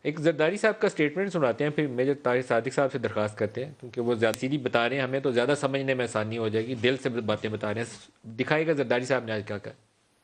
ایک زرداری صاحب کا سٹیٹمنٹ سناتے ہیں، پھر میجر طاہر صادق صاحب سے درخواست کرتے ہیں، کیونکہ وہ زیادہ سیدھی بتا رہے ہیں ہمیں تو زیادہ سمجھنے میں آسانی ہو جائے گی، دل سے باتیں بتا رہے ہیں. دکھائے گا زرداری صاحب نے آج کیا کہا.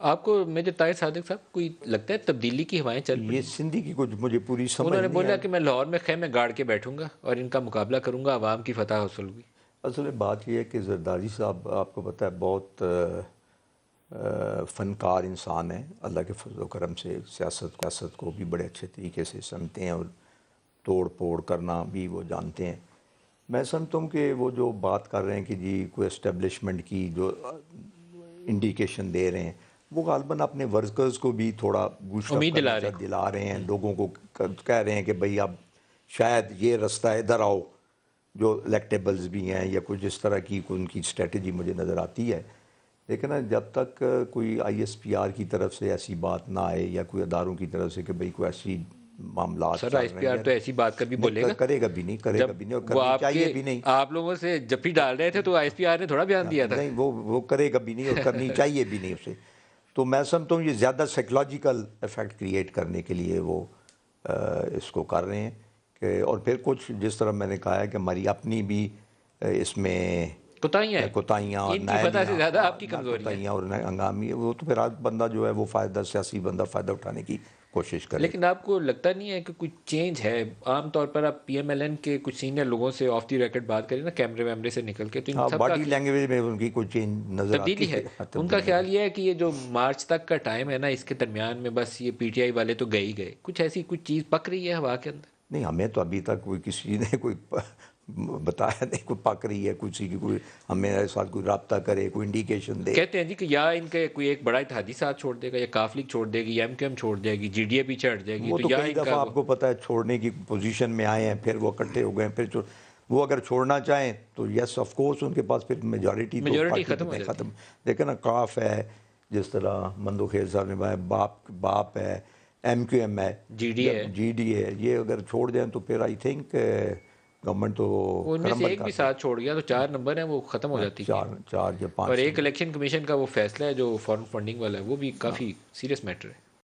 آپ کو میجر طاہر صادق صاحب کوئی لگتا ہے تبدیلی کی ہوائیں چل پڑی؟ یہ سندھی کی کچھ مجھے پوری سمجھ انہوں نے نہیں بولا آئی. کہ میں لاہور میں خیمے گاڑ کے بیٹھوں گا اور ان کا مقابلہ کروں گا، عوام کی فتح حاصل ہوگی. اصل بات یہ ہے کہ زرداری صاحب آپ کو پتہ ہے بہت فنکار انسان ہیں، اللہ کے فضل و کرم سے سیاست کو بھی بڑے اچھے طریقے سے سمجھتے ہیں اور توڑ پھوڑ کرنا بھی وہ جانتے ہیں. میں سمجھتا ہوں کہ وہ جو بات کر رہے ہیں کہ جی کوئی اسٹیبلشمنٹ کی جو انڈیکیشن دے رہے ہیں، وہ غالباً اپنے ورکرز کو بھی تھوڑا بوسٹ اپ دلا رہے ہیں، لوگوں کو کہہ رہے ہیں کہ بھئی اب شاید یہ رستہ ادھر آؤ، جو الیکٹیبلز بھی ہیں یا کچھ اس طرح کی ان کی اسٹریٹجی مجھے نظر آتی ہے. لیکن جب تک کوئی آئی ایس پی آر کی طرف سے ایسی بات نہ آئے یا کوئی اداروں کی طرف سے کہ بھئی کوئی ایسی معاملات سر آئی ایس پی آر تو ایسی بات کبھی بولے گا؟ کرے گا بھی نہیں اور کرنی چاہیے بھی نہیں. آپ لوگوں سے جفی ڈال رہے تھے تو آئی ایس پی آر نے تھوڑا بیان دیا تھا. نہیں وہ کرے گا بھی نہیں اور کرنی چاہیے بھی نہیں اسے. تو میں سمجھتا ہوں یہ زیادہ سائیکلوجیکل ایفیکٹ کریٹ کرنے کے لیے وہ اس کو کر رہے ہیں کہ اور پھر کچھ جس طرح میں نے کہا ہے کہ ہماری اپنی بھی اس میں کوتاہیاں اور کوتاہیاں اور ہنگامی، وہ تو پھر آج بندہ جو ہے وہ سیاسی بندہ فائدہ اٹھانے کی کوشش کرے. لیکن آپ کو لگتا نہیں ہے کہ کچھ چینج ہے؟ عام طور پر آپ پی ایم ایل این کے کچھ سینئر لوگوں سے آف دی ریکارڈ بات کریں نا، کیمرے ویمرے سے نکل کے، تو باڈی لینگویج میں ان کی کوئی چینج نظر آتی تبدیلی ہے. ان کا خیال یہ ہے کہ یہ جو مارچ تک کا ٹائم ہے نا، اس کے درمیان میں بس یہ پی ٹی آئی والے تو گئے ہی گئے، کچھ ایسی کچھ چیز پک رہی ہے ہوا کے اندر. نہیں، ہمیں تو ابھی تک کوئی کسی نے کوئی بتایا نہیں کوئی پک رہی ہے، کسی کی کوئی ہمیں ساتھ کوئی رابطہ کرے، کوئی انڈیکیشن دے. کہتے ہیں جی کہ یا ان کے کوئی ایک بڑا اتحادی ساتھ چھوڑ دے گا، یا کاف لیگ چھوڑ دے گی، یا ایم کیو ایم چھوڑ دے گی، جی ڈی اے پیچھے ہٹ جائے گی. وہ تو کئی دفعہ آپ کو پتہ ہے چھوڑنے کی پوزیشن میں آئے ہیں، پھر وہ اکٹھے ہو گئے ہیں، پھر وہ اگر چھوڑنا چاہیں تو یس آف کورس ان کے پاس پھر میجورٹی ختم. دیکھیں نا، کاف ہے جس طرح مندو خیر صاحب نے بتایا، باپ ہے، ایم کیو ایم ہے، جی ڈی ہے، یہ اگر چھوڑ جائیں تو پھر آئی تھنک گورنمنٹ تو ان میں سے ایک بھی ساتھ چھوڑ گیا تو 4 نمبر ہیں وہ ختم ہو جاتی ہے. 4 یا 5. اور ایک الیکشن کمیشن کا وہ فیصلہ ہے جو فارن فنڈنگ والا ہے، وہ بھی کافی سیریس میٹر ہے.